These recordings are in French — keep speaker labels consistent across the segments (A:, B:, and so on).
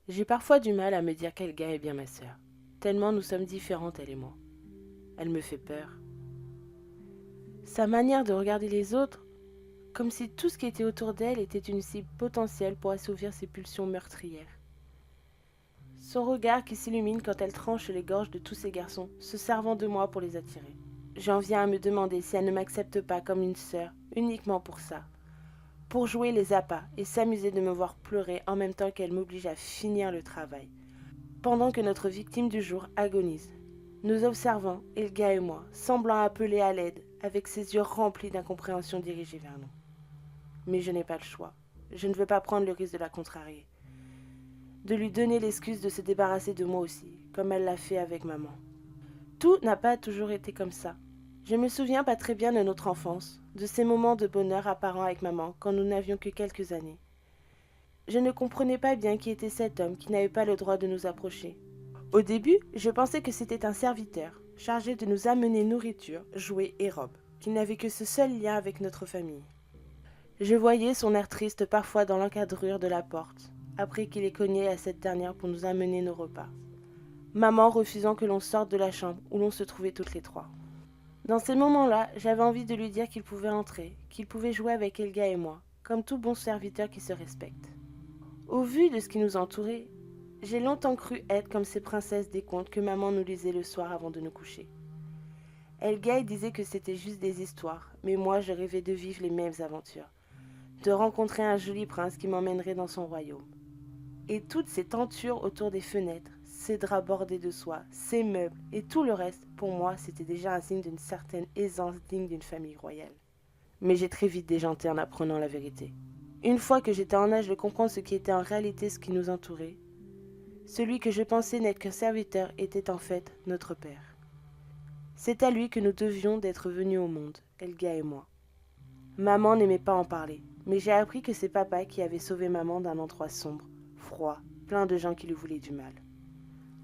A: J'ai parfois du mal à me dire qu'Elga est bien ma sœur, tellement nous sommes différentes, elle et moi. Elle me fait peur. Sa manière de regarder les autres, comme si tout ce qui était autour d'elle était une cible potentielle pour assouvir ses pulsions meurtrières. Son regard qui s'illumine quand elle tranche les gorges de tous ces garçons, se servant de moi pour les attirer. J'en viens à me demander si elle ne m'accepte pas comme une sœur, uniquement pour ça. Pour jouer les appâts et s'amuser de me voir pleurer en même temps qu'elle m'oblige à finir le travail. Pendant que notre victime du jour agonise. Nous observons, Elga et moi, semblant appeler à l'aide, avec ses yeux remplis d'incompréhension dirigés vers nous. Mais je n'ai pas le choix. Je ne veux pas prendre le risque de la contrarier. De lui donner l'excuse de se débarrasser de moi aussi, comme elle l'a fait avec maman. Tout n'a pas toujours été comme ça. Je me souviens pas très bien de notre enfance, de ces moments de bonheur apparents avec maman quand nous n'avions que quelques années. Je ne comprenais pas bien qui était cet homme qui n'avait pas le droit de nous approcher. Au début, je pensais que c'était un serviteur, chargé de nous amener nourriture, jouets et robes, qui n'avait que ce seul lien avec notre famille. Je voyais son air triste parfois dans l'encadrure de la porte, après qu'il ait cogné à cette dernière pour nous amener nos repas. Maman refusant que l'on sorte de la chambre où l'on se trouvait toutes les trois. Dans ces moments-là, j'avais envie de lui dire qu'il pouvait entrer, qu'il pouvait jouer avec Elga et moi, comme tout bon serviteur qui se respecte. Au vu de ce qui nous entourait, j'ai longtemps cru être comme ces princesses des contes que maman nous lisait le soir avant de nous coucher. Elga disait que c'était juste des histoires, mais moi je rêvais de vivre les mêmes aventures, de rencontrer un joli prince qui m'emmènerait dans son royaume. Et toutes ces tentures autour des fenêtres, ces draps bordés de soie, ces meubles et tout le reste, pour moi, c'était déjà un signe d'une certaine aisance digne d'une famille royale. Mais j'ai très vite déjanté en apprenant la vérité. Une fois que j'étais en âge de comprendre ce qui était en réalité ce qui nous entourait, celui que je pensais n'être qu'un serviteur était en fait notre père. C'est à lui que nous devions d'être venus au monde, Elga et moi. Maman n'aimait pas en parler, mais j'ai appris que c'est papa qui avait sauvé maman d'un endroit sombre, froid, plein de gens qui lui voulaient du mal.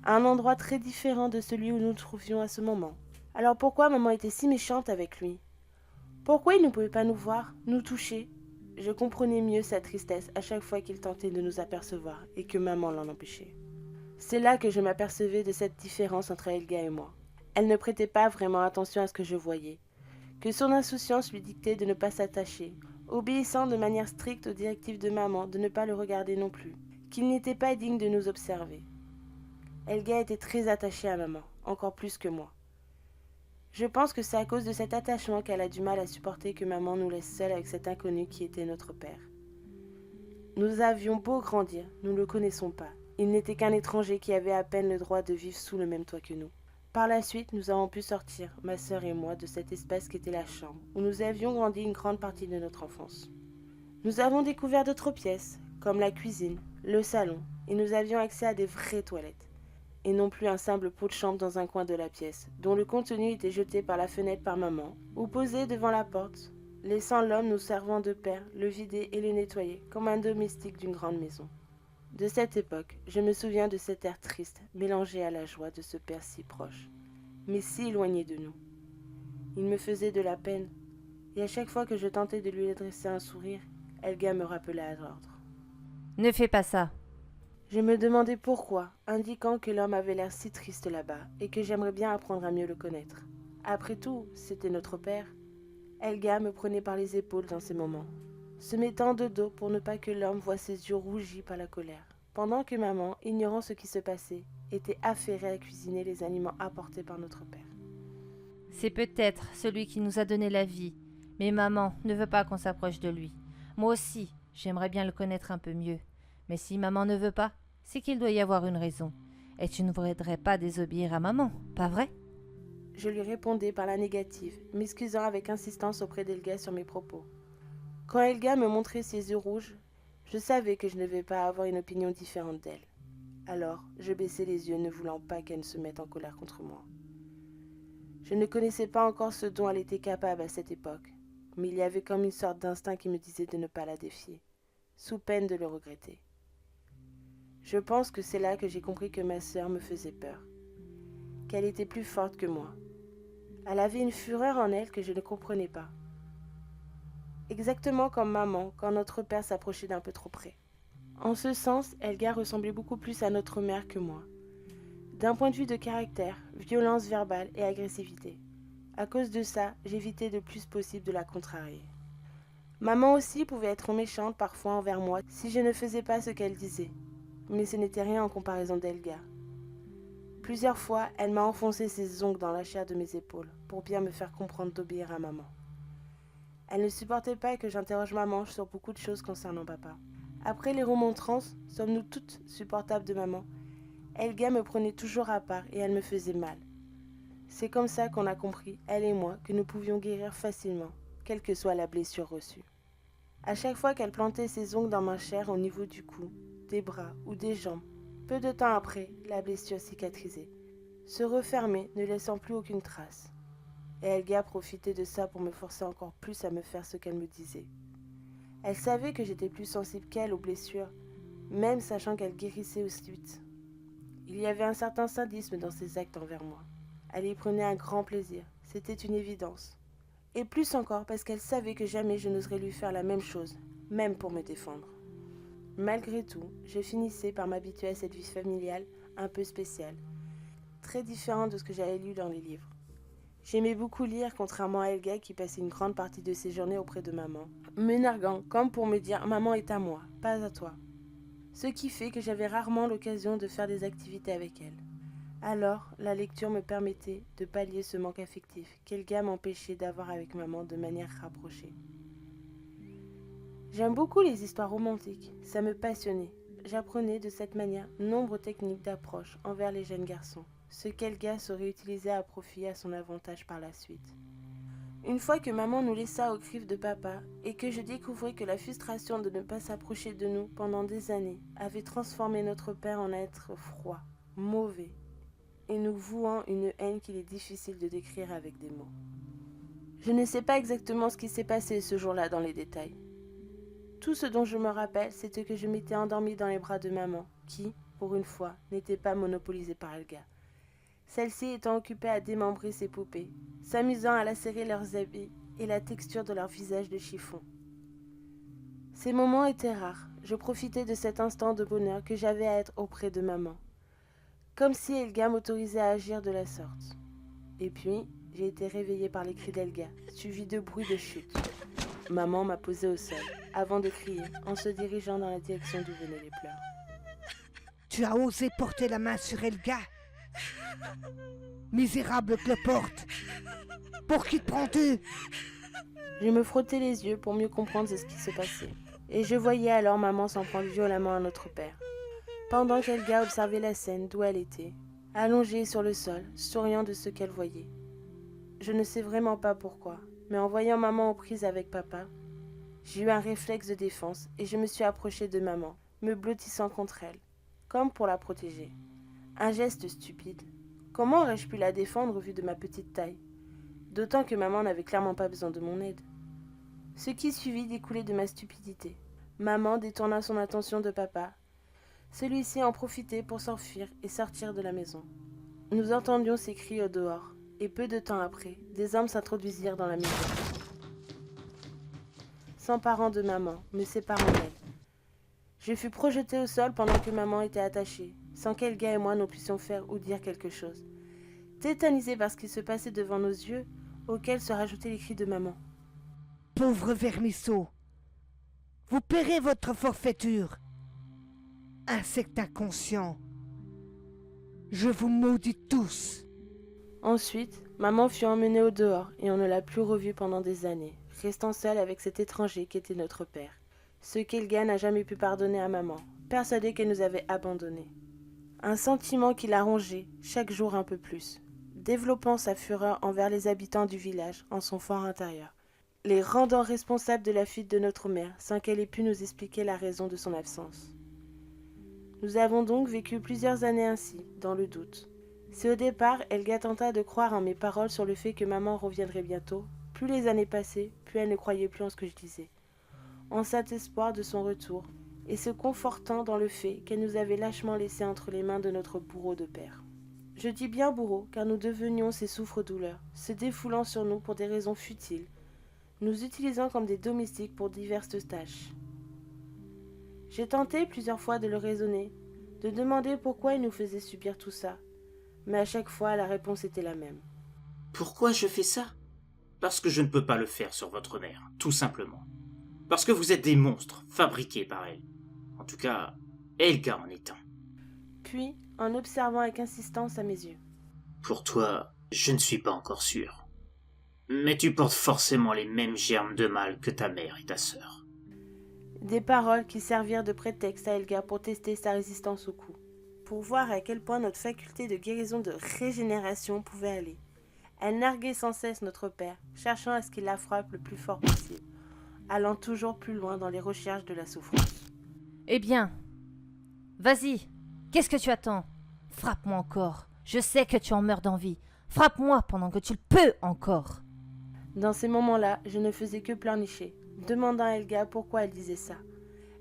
A: Un endroit très différent de celui où nous nous trouvions à ce moment. Alors pourquoi maman était si méchante avec lui? Pourquoi il ne pouvait pas nous voir, nous toucher? Je comprenais mieux sa tristesse à chaque fois qu'il tentait de nous apercevoir et que maman l'en empêchait. C'est là que je m'apercevais de cette différence entre Elga et moi. Elle ne prêtait pas vraiment attention à ce que je voyais, que son insouciance lui dictait de ne pas s'attacher, obéissant de manière stricte aux directives de maman de ne pas le regarder non plus, qu'il n'était pas digne de nous observer. Elga était très attachée à maman, encore plus que moi. Je pense que c'est à cause de cet attachement qu'elle a du mal à supporter que maman nous laisse seuls avec cet inconnu qui était notre père. Nous avions beau grandir, nous ne le connaissons pas. Il n'était qu'un étranger qui avait à peine le droit de vivre sous le même toit que nous. Par la suite, nous avons pu sortir, ma sœur et moi, de cet espace qu'était la chambre, où nous avions grandi une grande partie de notre enfance. Nous avons découvert d'autres pièces, comme la cuisine, le salon, et nous avions accès à des vraies toilettes, et non plus un simple pot de chambre dans un coin de la pièce, dont le contenu était jeté par la fenêtre par maman, ou posé devant la porte, laissant l'homme nous servant de père le vider et le nettoyer, comme un domestique d'une grande maison. De cette époque, je me souviens de cet air triste, mélangé à la joie de ce père si proche, mais si éloigné de nous. Il me faisait de la peine, et à chaque fois que je tentais de lui adresser un sourire, Elga me rappelait à l'ordre.
B: Ne fais pas ça.
A: Je me demandais pourquoi, indiquant que l'homme avait l'air si triste là-bas, et que j'aimerais bien apprendre à mieux le connaître. Après tout, c'était notre père. Elga me prenait par les épaules dans ces moments, se mettant de dos pour ne pas que l'homme voie ses yeux rougis par la colère, pendant que maman, ignorant ce qui se passait, était affairée à cuisiner les aliments apportés par notre père.
B: C'est peut-être celui qui nous a donné la vie, mais maman ne veut pas qu'on s'approche de lui. Moi aussi, j'aimerais bien le connaître un peu mieux. Mais si maman ne veut pas, c'est qu'il doit y avoir une raison. Et tu ne voudrais pas désobéir à maman, pas vrai?
A: Je lui répondais par la négative, m'excusant avec insistance auprès d'Elga sur mes propos. Quand Elga me montrait ses yeux rouges, je savais que je ne devais pas avoir une opinion différente d'elle. Alors, je baissai les yeux, ne voulant pas qu'elle ne se mette en colère contre moi. Je ne connaissais pas encore ce dont elle était capable à cette époque, mais il y avait comme une sorte d'instinct qui me disait de ne pas la défier, sous peine de le regretter. Je pense que c'est là que j'ai compris que ma sœur me faisait peur, qu'elle était plus forte que moi. Elle avait une fureur en elle que je ne comprenais pas. Exactement comme maman quand notre père s'approchait d'un peu trop près. En ce sens, Elga ressemblait beaucoup plus à notre mère que moi. D'un point de vue de caractère, violence verbale et agressivité. À cause de ça, j'évitais le plus possible de la contrarier. Maman aussi pouvait être méchante parfois envers moi si je ne faisais pas ce qu'elle disait. Mais ce n'était rien en comparaison d'Elga. Plusieurs fois, elle m'a enfoncé ses ongles dans la chair de mes épaules pour bien me faire comprendre d'obéir à maman. Elle ne supportait pas que j'interroge maman sur beaucoup de choses concernant papa. Après les remontrances, sommes-nous toutes supportables de maman, Elga me prenait toujours à part et elle me faisait mal. C'est comme ça qu'on a compris, elle et moi, que nous pouvions guérir facilement, quelle que soit la blessure reçue. À chaque fois qu'elle plantait ses ongles dans ma chair au niveau du cou, des bras ou des jambes, peu de temps après, la blessure cicatrisait, se refermait, ne laissant plus aucune trace. Et Elga profitait de ça pour me forcer encore plus à me faire ce qu'elle me disait. Elle savait que j'étais plus sensible qu'elle aux blessures, même sachant qu'elle guérissait aussi vite. Il y avait un certain sadisme dans ses actes envers moi. Elle y prenait un grand plaisir, c'était une évidence. Et plus encore parce qu'elle savait que jamais je n'oserais lui faire la même chose, même pour me défendre. Malgré tout, je finissais par m'habituer à cette vie familiale un peu spéciale, très différente de ce que j'avais lu dans les livres. J'aimais beaucoup lire, contrairement à Elga qui passait une grande partie de ses journées auprès de maman, me narguant comme pour me dire « Maman est à moi, pas à toi ». Ce qui fait que j'avais rarement l'occasion de faire des activités avec elle. Alors, la lecture me permettait de pallier ce manque affectif qu'Elga m'empêchait d'avoir avec maman de manière rapprochée. J'aime beaucoup les histoires romantiques, ça me passionnait. J'apprenais de cette manière nombre de techniques d'approche envers les jeunes garçons, ce qu'Elga saurait utiliser à profit à son avantage par la suite. Une fois que maman nous laissa aux griffes de papa et que je découvris que la frustration de ne pas s'approcher de nous pendant des années avait transformé notre père en être froid, mauvais, et nous vouant une haine qu'il est difficile de décrire avec des mots. Je ne sais pas exactement ce qui s'est passé ce jour-là dans les détails. Tout ce dont je me rappelle, c'était que je m'étais endormie dans les bras de maman, qui, pour une fois, n'était pas monopolisée par Elga. Celle-ci étant occupée à démembrer ses poupées, s'amusant à lacérer leurs habits et la texture de leur visage de chiffon. Ces moments étaient rares, je profitais de cet instant de bonheur que j'avais à être auprès de maman. Comme si Elga m'autorisait à agir de la sorte. Et puis, j'ai été réveillée par les cris d'Elga, suivis de bruits de chute. Maman m'a posée au sol, avant de crier, en se dirigeant dans la direction d'où venaient les pleurs.
C: Tu as osé porter la main sur Elga? Misérable cloporte! Pour qui te prends-tu?
A: Je me frottais les yeux pour mieux comprendre ce qui se passait. Et je voyais alors maman s'en prendre violemment à notre père. Pendant qu'Elga observait la scène d'où elle était, allongée sur le sol, souriant de ce qu'elle voyait. Je ne sais vraiment pas pourquoi, mais en voyant maman aux prises avec papa, j'ai eu un réflexe de défense et je me suis approchée de maman, me blottissant contre elle, comme pour la protéger. Un geste stupide. Comment aurais-je pu la défendre au vu de ma petite taille? D'autant que maman n'avait clairement pas besoin de mon aide. Ce qui suivit découlait de ma stupidité. Maman détourna son attention de papa. Celui-ci en profitait pour s'enfuir et sortir de la maison. Nous entendions ses cris au dehors, et peu de temps après, des hommes s'introduisirent dans la maison. S'emparant de maman, me séparant d'elle. Je fus projetée au sol pendant que maman était attachée, sans qu'Elga et moi nous puissions faire ou dire quelque chose. Tétanisée par ce qui se passait devant nos yeux, auxquels se rajoutaient les cris de maman.
C: Pauvre vermisseau! Vous paierez votre forfaiture! Insecte inconscient! Je vous maudis tous!
A: Ensuite, maman fut emmenée au dehors et on ne l'a plus revue pendant des années, restant seule avec cet étranger qui était notre père. Ce qu'Elga n'a jamais pu pardonner à maman, persuadée qu'elle nous avait abandonnés. Un sentiment qui la rongeait, chaque jour un peu plus, développant sa fureur envers les habitants du village en son fort intérieur, les rendant responsables de la fuite de notre mère sans qu'elle ait pu nous expliquer la raison de son absence. Nous avons donc vécu plusieurs années ainsi, dans le doute. Si au départ, Elga tenta de croire en mes paroles sur le fait que maman reviendrait bientôt, plus les années passaient, plus elle ne croyait plus en ce que je disais. En cet espoir de son retour, et se confortant dans le fait qu'elle nous avait lâchement laissés entre les mains de notre bourreau de père. Je dis bien bourreau, car nous devenions ses souffres-douleurs, se défoulant sur nous pour des raisons futiles, nous utilisant comme des domestiques pour diverses tâches. J'ai tenté plusieurs fois de le raisonner, de demander pourquoi il nous faisait subir tout ça, mais à chaque fois la réponse était la même.
D: Pourquoi je fais ça? Parce que je ne peux pas le faire sur votre mère, tout simplement. Parce que vous êtes des monstres fabriqués par elle. En tout cas, Helga en est un.
A: Puis, en observant avec insistance à mes yeux.
D: Pour toi, je ne suis pas encore sûr. Mais tu portes forcément les mêmes germes de mal que ta mère et ta sœur.
A: Des paroles qui servirent de prétexte à Helga pour tester sa résistance au coup, pour voir à quel point notre faculté de guérison de régénération pouvait aller. Elle narguait sans cesse notre père, cherchant à ce qu'il la frappe le plus fort possible, allant toujours plus loin dans les recherches de la souffrance.
B: Eh bien, vas-y, qu'est-ce que tu attends? Frappe-moi encore. Je sais que tu en meurs d'envie. Frappe-moi pendant que tu le peux encore.
A: Dans ces moments-là, je ne faisais que pleurnicher, demandant à Helga pourquoi elle disait ça,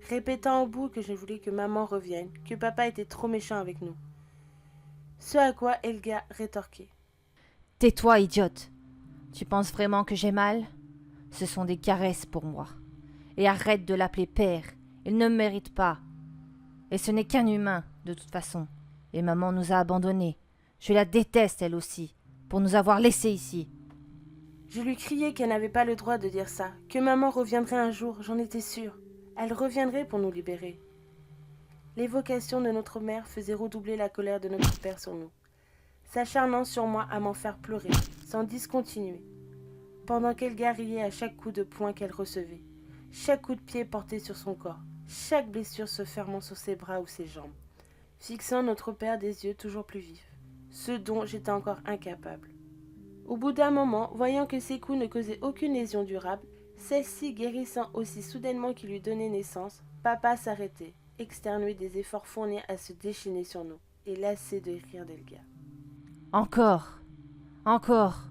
A: répétant au bout que je voulais que maman revienne, que papa était trop méchant avec nous. Ce à quoi Helga rétorquait.
B: Tais-toi, idiote. Tu penses vraiment que j'ai mal? Ce sont des caresses pour moi. Et arrête de l'appeler père. Il ne me mérite pas. Et ce n'est qu'un humain, de toute façon. Et maman nous a abandonnés. Je la déteste, elle aussi, pour nous avoir laissés ici.
A: Je lui criais qu'elle n'avait pas le droit de dire ça, que maman reviendrait un jour, j'en étais sûre. Elle reviendrait pour nous libérer. L'évocation de notre mère faisait redoubler la colère de notre père sur nous, s'acharnant sur moi à m'en faire pleurer, sans discontinuer, pendant qu'elle riait à chaque coup de poing qu'elle recevait, chaque coup de pied porté sur son corps, chaque blessure se fermant sur ses bras ou ses jambes, fixant notre père des yeux toujours plus vifs, ce dont j'étais encore incapable. Au bout d'un moment, voyant que ces coups ne causaient aucune lésion durable, celle-ci guérissant aussi soudainement qu'il lui donnait naissance, papa s'arrêtait, externuait des efforts fournis à se déchaîner sur nous, et lassé de rire d'Helga.
B: Encore. Encore.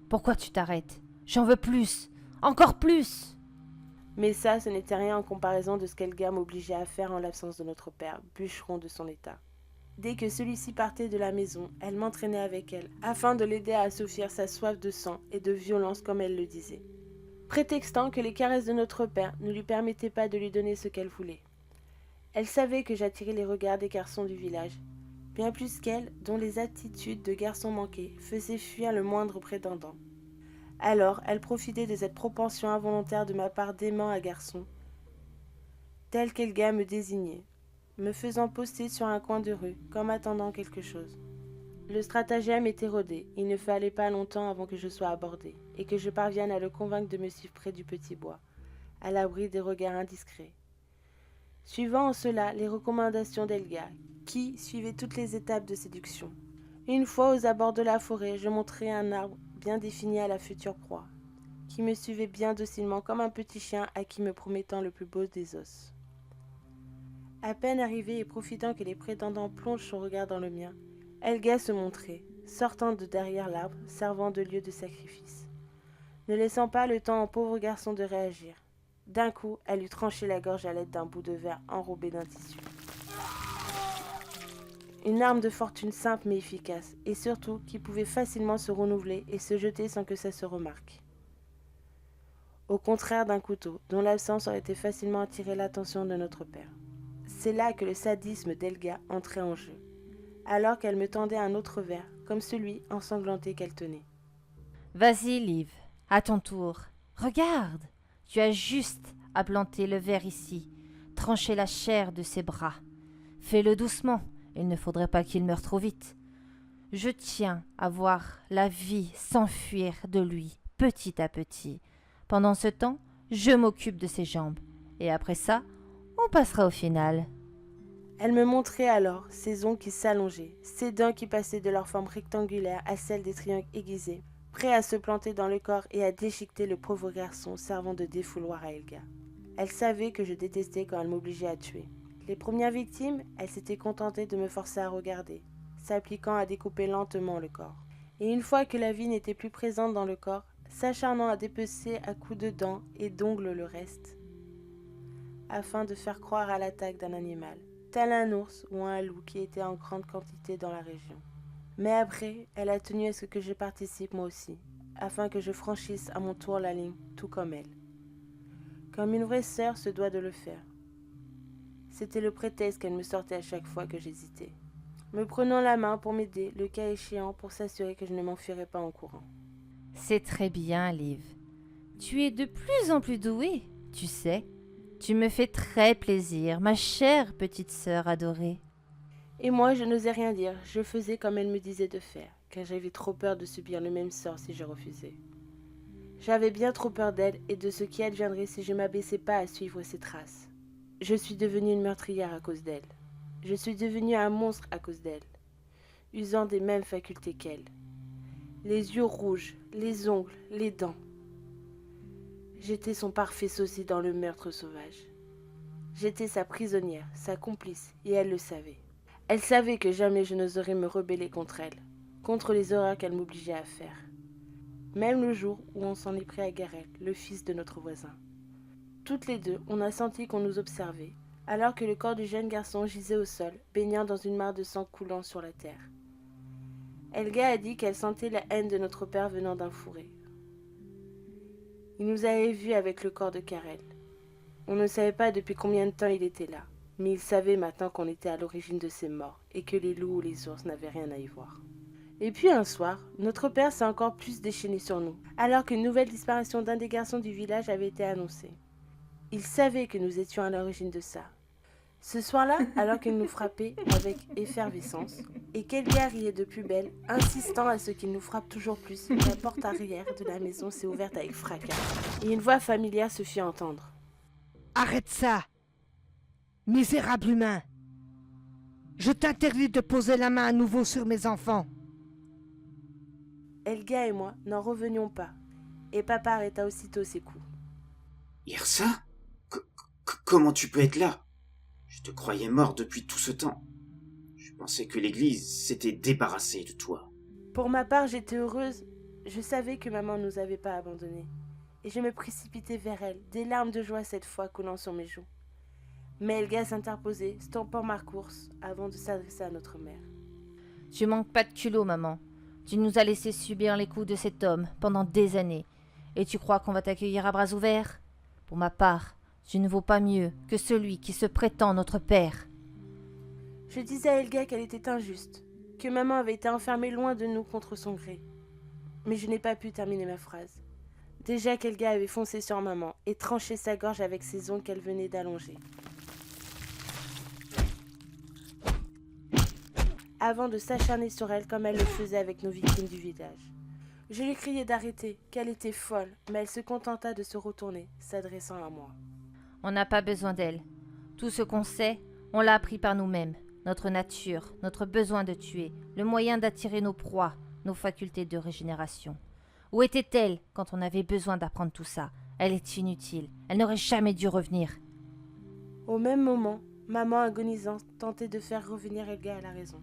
B: Pourquoi tu t'arrêtes? J'en veux plus. Encore plus.
A: Mais ça, ce n'était rien en comparaison de ce qu'Helga m'obligeait à faire en l'absence de notre père, bûcheron de son état. Dès que celui-ci partait de la maison, elle m'entraînait avec elle, afin de l'aider à assouvir sa soif de sang et de violence comme elle le disait, prétextant que les caresses de notre père ne lui permettaient pas de lui donner ce qu'elle voulait. Elle savait que j'attirais les regards des garçons du village, bien plus qu'elle, dont les attitudes de garçon manqué faisaient fuir le moindre prétendant. Alors, elle profitait de cette propension involontaire de ma part d'aimant à garçon, tel qu'Helga me désignait, me faisant poster sur un coin de rue, comme attendant quelque chose. Le stratagème était rodé, il ne fallait pas longtemps avant que je sois abordé, et que je parvienne à le convaincre de me suivre près du petit bois, à l'abri des regards indiscrets. Suivant en cela les recommandations d'Helga, qui suivait toutes les étapes de séduction. Une fois aux abords de la forêt, je montrai un arbre bien défini à la future proie, qui me suivait bien docilement comme un petit chien à qui me promettant le plus beau des os. À peine arrivé et profitant que les prétendants plongent son regard dans le mien, Helga se montrait, sortant de derrière l'arbre, servant de lieu de sacrifice, ne laissant pas le temps au pauvre garçon de réagir. D'un coup, elle lui tranchait la gorge à l'aide d'un bout de verre enrobé d'un tissu. Une arme de fortune simple mais efficace, et surtout qui pouvait facilement se renouveler et se jeter sans que ça se remarque. Au contraire d'un couteau, dont l'absence aurait été facilement attiré l'attention de notre père. C'est là que le sadisme d'Helga entrait en jeu, alors qu'elle me tendait un autre verre, comme celui ensanglanté qu'elle tenait.
B: Vas-y, Liv, à ton tour. Regarde, tu as juste à planter le verre ici, trancher la chair de ses bras. Fais-le doucement, il ne faudrait pas qu'il meure trop vite. Je tiens à voir la vie s'enfuir de lui, petit à petit. Pendant ce temps, je m'occupe de ses jambes, et après ça, on passera au final.
A: Elle me montrait alors ses ongles qui s'allongeaient, ses dents qui passaient de leur forme rectangulaire à celle des triangles aiguisés, prêts à se planter dans le corps et à déchiqueter le pauvre garçon servant de défouloir à Helga. Elle savait que je détestais quand elle m'obligeait à tuer. Les premières victimes, elle s'était contentée de me forcer à regarder, s'appliquant à découper lentement le corps. Et une fois que la vie n'était plus présente dans le corps, s'acharnant à dépecer à coups de dents et d'ongles le reste, afin de faire croire à l'attaque d'un animal, tel un ours ou un loup qui était en grande quantité dans la région. Mais après, elle a tenu à ce que je participe moi aussi, afin que je franchisse à mon tour la ligne, tout comme elle. Comme une vraie sœur se doit de le faire. C'était le prétexte qu'elle me sortait à chaque fois que j'hésitais, me prenant la main pour m'aider, le cas échéant, pour s'assurer que je ne m'enfuirais pas en courant.
B: C'est très bien, Liv. Tu es de plus en plus douée, tu sais. Tu me fais très plaisir, ma chère petite sœur adorée.
A: Et moi, je n'osais rien dire, je faisais comme elle me disait de faire, car j'avais trop peur de subir le même sort si je refusais. J'avais bien trop peur d'elle et de ce qui adviendrait si je ne m'abaissais pas à suivre ses traces. Je suis devenue une meurtrière à cause d'elle. Je suis devenue un monstre à cause d'elle, usant des mêmes facultés qu'elle. Les yeux rouges, les ongles, les dents. J'étais son parfait sosie dans le meurtre sauvage. J'étais sa prisonnière, sa complice, et elle le savait. Elle savait que jamais je n'oserais me rebeller contre elle, contre les horreurs qu'elle m'obligeait à faire. Même le jour où on s'en est pris à Garel, le fils de notre voisin. Toutes les deux, on a senti qu'on nous observait, alors que le corps du jeune garçon gisait au sol, baignant dans une mare de sang coulant sur la terre. Helga a dit qu'elle sentait la haine de notre père venant d'un fourré. Il nous avait vus avec le corps de Karel. On ne savait pas depuis combien de temps il était là, mais il savait maintenant qu'on était à l'origine de ses morts et que les loups ou les ours n'avaient rien à y voir. Et puis un soir, notre père s'est encore plus déchaîné sur nous, alors qu'une nouvelle disparition d'un des garçons du village avait été annoncée. Il savait que nous étions à l'origine de ça. Ce soir-là, alors qu'il nous frappait avec effervescence, et qu'Helga riait de plus belle, insistant à ce qu'il nous frappe toujours plus, la porte arrière de la maison s'est ouverte avec fracas, et une voix familière se fit entendre.
C: Arrête ça, misérable humain. Je t'interdis de poser la main à nouveau sur mes enfants.
A: Helga et moi n'en revenions pas, et papa arrêta aussitôt ses coups.
D: Yrsa, comment tu peux être là? Je te croyais mort depuis tout ce temps. Je pensais que l'Église s'était débarrassée de toi.
A: Pour ma part, j'étais heureuse. Je savais que maman ne nous avait pas abandonnés. Et je me précipitai vers elle, des larmes de joie cette fois coulant sur mes joues. Mais Helga s'interposait, stoppant ma course, avant de s'adresser à notre mère.
B: Tu manques pas de culot, maman. Tu nous as laissé subir les coups de cet homme pendant des années. Et tu crois qu'on va t'accueillir à bras ouverts? Pour ma part, tu ne vaux pas mieux que celui qui se prétend notre père.
A: Je disais à Helga qu'elle était injuste, que maman avait été enfermée loin de nous contre son gré. Mais je n'ai pas pu terminer ma phrase. Déjà qu'Helga avait foncé sur maman et tranché sa gorge avec ses ongles qu'elle venait d'allonger. Avant de s'acharner sur elle comme elle le faisait avec nos victimes du village. Je lui criai d'arrêter, qu'elle était folle, mais elle se contenta de se retourner, s'adressant à moi.
B: On n'a pas besoin d'elle. Tout ce qu'on sait, on l'a appris par nous-mêmes. Notre nature, notre besoin de tuer, le moyen d'attirer nos proies, nos facultés de régénération. Où était-elle quand on avait besoin d'apprendre tout ça? Elle est inutile. Elle n'aurait jamais dû revenir.
A: Au même moment, maman agonisante tentait de faire revenir Helga à la raison.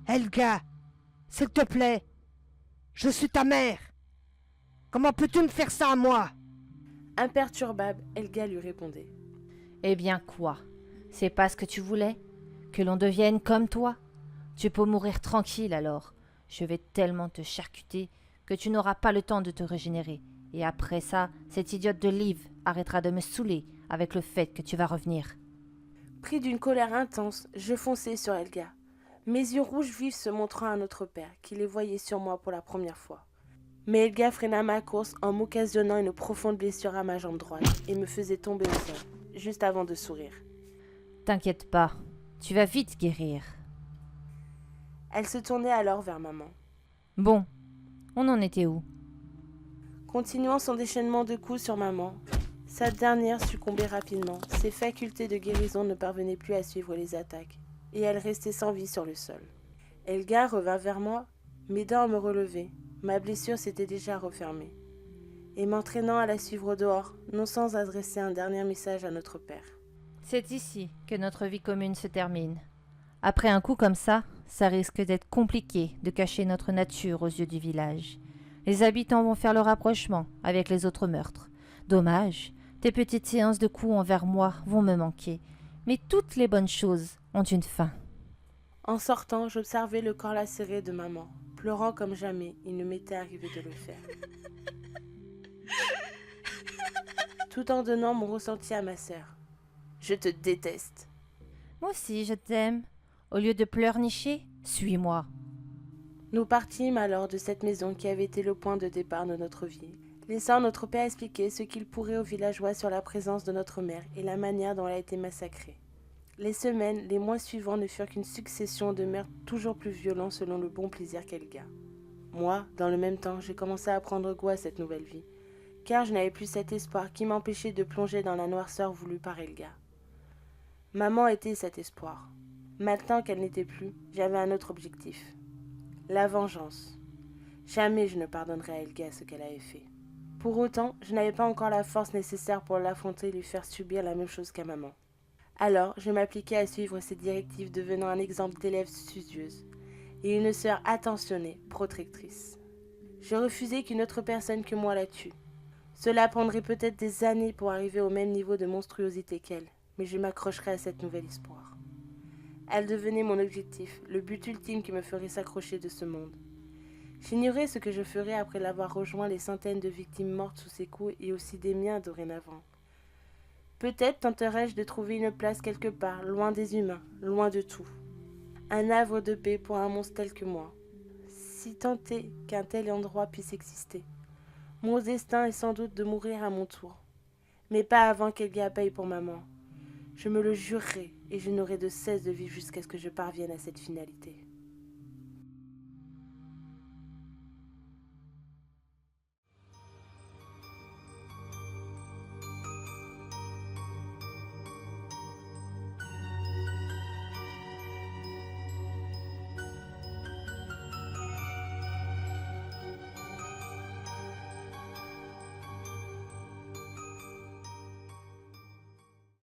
C: Helga, s'il te plaît, je suis ta mère. Comment peux-tu me faire ça à moi?
A: Imperturbable, Helga lui répondait.
B: Eh bien quoi? C'est pas ce que tu voulais? Que l'on devienne comme toi? Tu peux mourir tranquille alors. Je vais tellement te charcuter que tu n'auras pas le temps de te régénérer. Et après ça, cette idiote de Liv arrêtera de me saouler avec le fait que tu vas revenir.
A: Pris d'une colère intense, je fonçai sur Helga. Mes yeux rouges vifs se montrant à notre père, qui les voyait sur moi pour la première fois. Mais Helga freina ma course en m'occasionnant une profonde blessure à ma jambe droite et me faisait tomber au sol, juste avant de sourire.
B: T'inquiète pas, tu vas vite guérir.
A: Elle se tournait alors vers maman.
B: Bon, on en était où?
A: Continuant son déchaînement de coups sur maman, sa dernière succombait rapidement, ses facultés de guérison ne parvenaient plus à suivre les attaques, et elle restait sans vie sur le sol. Helga revint vers moi, m'aidant à me relever. Ma blessure s'était déjà refermée, et m'entraînant à la suivre au dehors, non sans adresser un dernier message à notre père.
B: C'est ici que notre vie commune se termine. Après un coup comme ça risque d'être compliqué de cacher notre nature aux yeux du village. Les habitants vont faire le rapprochement avec les autres meurtres. Dommage, tes petites séances de coups envers moi vont me manquer. Mais toutes les bonnes choses ont une fin.
A: En sortant, j'observais le corps lacéré de maman, pleurant comme jamais il ne m'était arrivé de le faire. Tout en donnant mon ressenti à ma sœur. Je te déteste.
B: Moi aussi, je t'aime. Au lieu de pleurnicher, suis-moi.
A: Nous partîmes alors de cette maison qui avait été le point de départ de notre vie, laissant notre père expliquer ce qu'il pourrait aux villageois sur la présence de notre mère et la manière dont elle a été massacrée. Les semaines, les mois suivants ne furent qu'une succession de meurtres toujours plus violents selon le bon plaisir qu'Elga. Moi, dans le même temps, j'ai commencé à prendre goût à cette nouvelle vie, car je n'avais plus cet espoir qui m'empêchait de plonger dans la noirceur voulue par Elga. Maman était cet espoir. Maintenant qu'elle n'était plus, j'avais un autre objectif. La vengeance. Jamais je ne pardonnerai à Elga ce qu'elle avait fait. Pour autant, je n'avais pas encore la force nécessaire pour l'affronter et lui faire subir la même chose qu'à maman. Alors, je m'appliquai à suivre ses directives, devenant un exemple d'élève studieuse et une sœur attentionnée, protectrice. Je refusais qu'une autre personne que moi la tue. Cela prendrait peut-être des années pour arriver au même niveau de monstruosité qu'elle, mais je m'accrocherai à cette nouvelle espoir. Elle devenait mon objectif, le but ultime qui me ferait s'accrocher de ce monde. J'ignorais ce que je ferais après l'avoir rejoint les centaines de victimes mortes sous ses coups et aussi des miens dorénavant. Peut-être tenterais-je de trouver une place quelque part, loin des humains, loin de tout. Un havre de paix pour un monstre tel que moi. Si tant est qu'un tel endroit puisse exister. Mon destin est sans doute de mourir à mon tour. Mais pas avant qu'Elga paye pour maman. Je me le jurerai et je n'aurai de cesse de vivre jusqu'à ce que je parvienne à cette finalité.